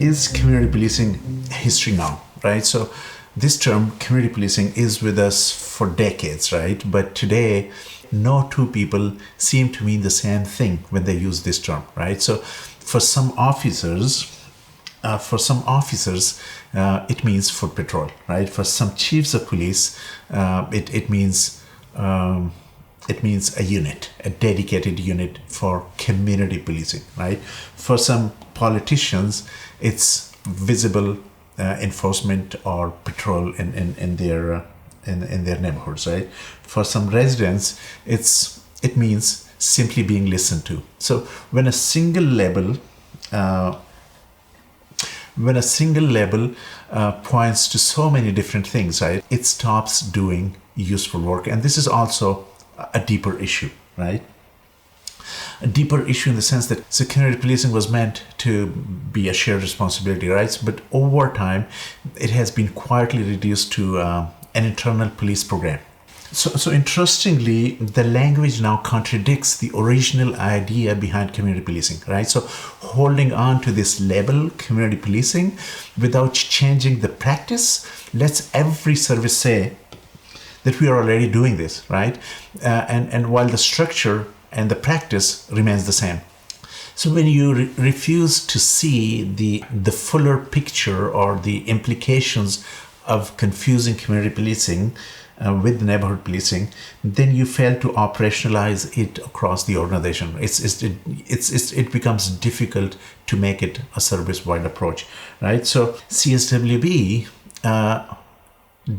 is community policing history now, right? So this term community policing is with us for decades, right? But today, no two people seem to mean the same thing when they use this term, right? So for some officers, it means foot patrol, right? For some chiefs of police, it means a unit, a dedicated unit for community policing, right? For some politicians, it's visible enforcement or patrol in their neighborhoods, right? For some residents, it means simply being listened to. So when a single level points to so many different things, right, it stops doing useful work. And this is also a deeper issue, right? A deeper issue in the sense that community policing was meant to be a shared responsibility, right? But over time, it has been quietly reduced to an internal police program. So interestingly, the language now contradicts the original idea behind community policing, right? So holding on to this label, community policing, without changing the practice, lets every service say that we are already doing this, right? And while the structure and the practice remains the same. So when you refuse to see the fuller picture or the implications of confusing community policing with neighborhood policing, then you fail to operationalize it across the organization. It becomes difficult to make it a service-wide approach, right? So CSWB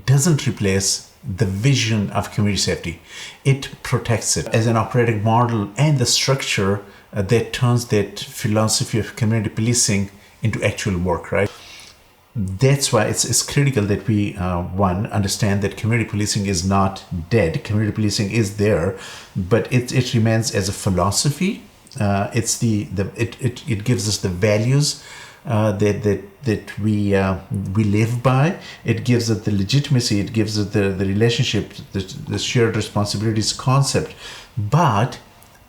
doesn't replace the vision of community safety. It protects it as an operating model and the structure that turns that philosophy of community policing into actual work, right? That's why it's critical that we, understand that community policing is not dead. Community policing is there, but it remains as a philosophy. It gives us the values that we live by. It gives us the legitimacy. It gives us the relationship, the shared responsibilities concept. But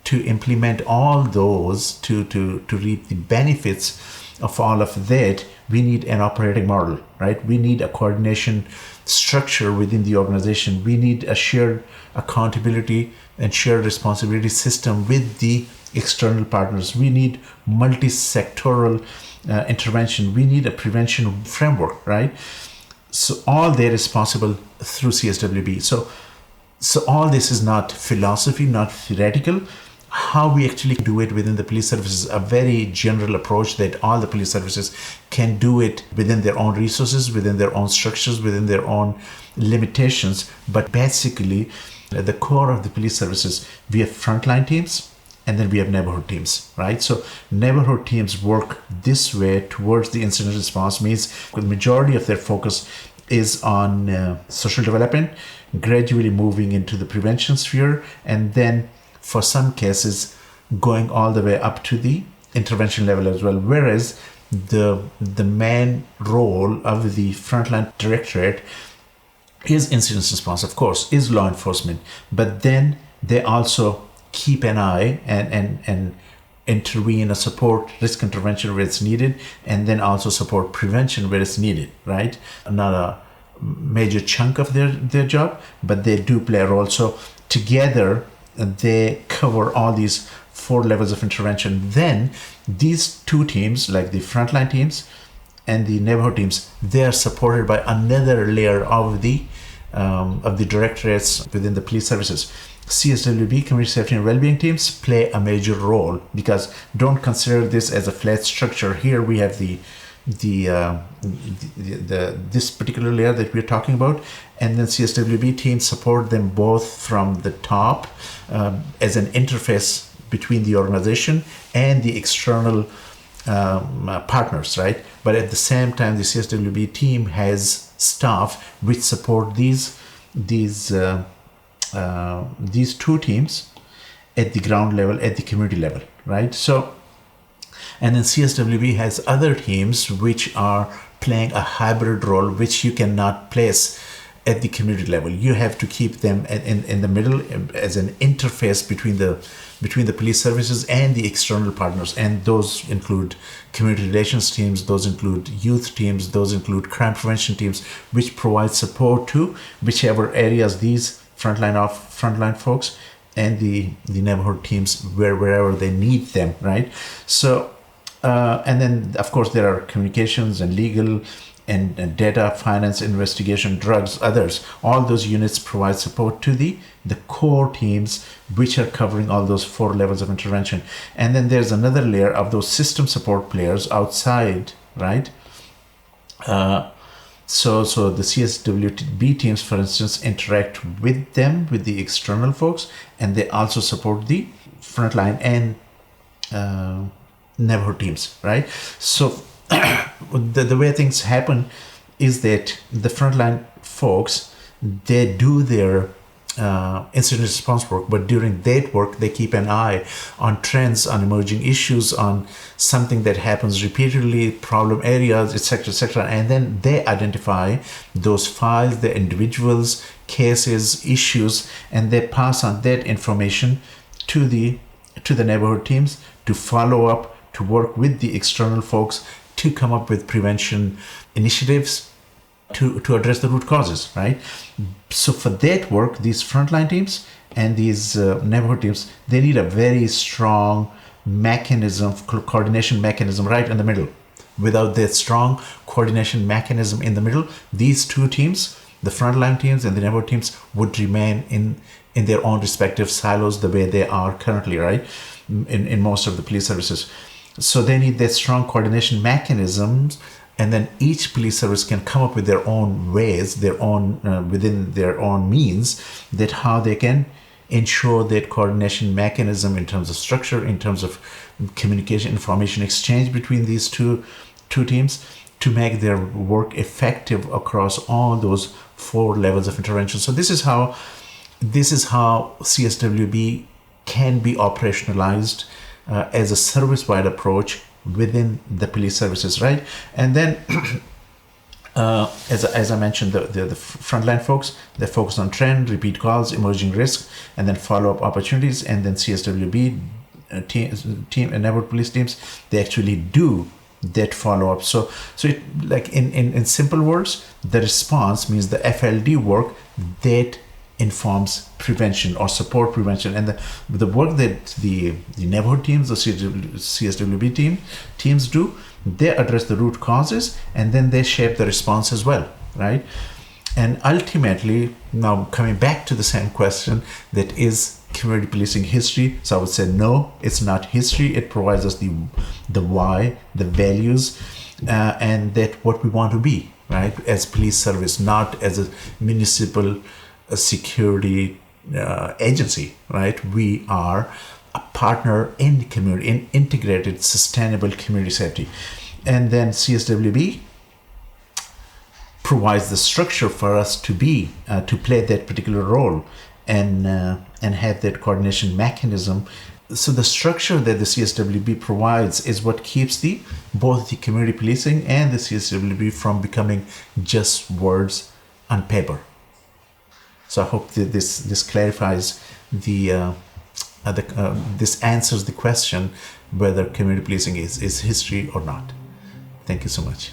to implement all those, to reap the benefits of all of that, we need an operating model, right? We need a coordination structure within the organization. We need a shared accountability and shared responsibility system with the external partners. We need multi-sectoral intervention. We need a prevention framework, right? So all that is possible through CSWB. So all this is not philosophy, not theoretical. How we actually do it within the police services, a very general approach that all the police services can do it within their own resources, within their own structures, within their own limitations. But basically, at the core of the police services, we have frontline teams and then we have neighborhood teams, right? So neighborhood teams work this way towards the incident response, means the majority of their focus is on social development, gradually moving into the prevention sphere, and then for some cases going all the way up to the intervention level as well. Whereas the main role of the frontline directorate is incident response, of course, is law enforcement, but then they also keep an eye and intervene or support risk intervention where it's needed, and then also support prevention where it's needed, right? Not a major chunk of their job, but they do play a role. So together they cover all these 4 levels of intervention. Then these 2 teams, like the frontline teams and the neighborhood teams, they are supported by another layer of the directorates within the police services. CSWB, Community Safety and Wellbeing teams, play a major role, because don't consider this as a flat structure. Here we have this particular layer that we're talking about, and then CSWB teams support them both from the top as an interface between the organization and the external partners, right? But at the same time, the CSWB team has staff which support these 2 teams at the ground level, at the community level, right? So, and then CSWB has other teams which are playing a hybrid role, which you cannot place at the community level. You have to keep them in the middle as an interface between the police services and the external partners. And those include community relations teams, those include youth teams, those include crime prevention teams, which provide support to whichever areas these frontline folks and the neighborhood teams wherever they need them, right? So and then of course there are communications and legal and data, finance, investigation, drugs, others. All those units provide support to the core teams, which are covering all those 4 levels of intervention. And then there's another layer of those system support players outside, right? So the CSWB teams, for instance, interact with the external folks, and they also support the frontline and neighborhood teams, right? So the way things happen is that the frontline folks, they do their incident response work, but during that work they keep an eye on trends, on emerging issues, on something that happens repeatedly, problem areas, etc., and then they identify those files, the individuals, cases, issues, and they pass on that information to the neighborhood teams to follow up, to work with the external folks to come up with prevention initiatives to address the root causes, right? So for that work, these frontline teams and these neighborhood teams, they need a very strong mechanism, coordination mechanism right in the middle. Without that strong coordination mechanism in the middle, these two teams, the frontline teams and the neighborhood teams, would remain in their own respective silos the way they are currently, right? In most of the police services. So they need that strong coordination mechanisms, and then each police service can come up with their own ways, their own within their own means, that how they can ensure that coordination mechanism in terms of structure, in terms of communication, information exchange between these two teams, to make their work effective across all those 4 levels of intervention. So this is how CSWB can be operationalized as a service-wide approach within the police services, right? And then, as I mentioned, the frontline folks, they focus on trend, repeat calls, emerging risk, and then follow-up opportunities. And then CSWB team and neighborhood police teams, they actually do that follow-up. So it, like in simple words, the response means the FLD work that informs prevention or support prevention, and the work that the neighborhood teams, the CSWB teams do, they address the root causes, and then they shape the response as well, right? And ultimately, now coming back to the same question, that is community policing history? So I would say no, it's not history. It provides us the why, the values, and that what we want to be, right, as police service, not as a municipal security agency, right? We are a partner in the community, in integrated, sustainable community safety. And then CSWB provides the structure for us to be, to play that particular role and have that coordination mechanism. So the structure that the CSWB provides is what keeps both the community policing and the CSWB from becoming just words on paper. So I hope that this clarifies this answers the question whether community policing is history or not. Thank you so much.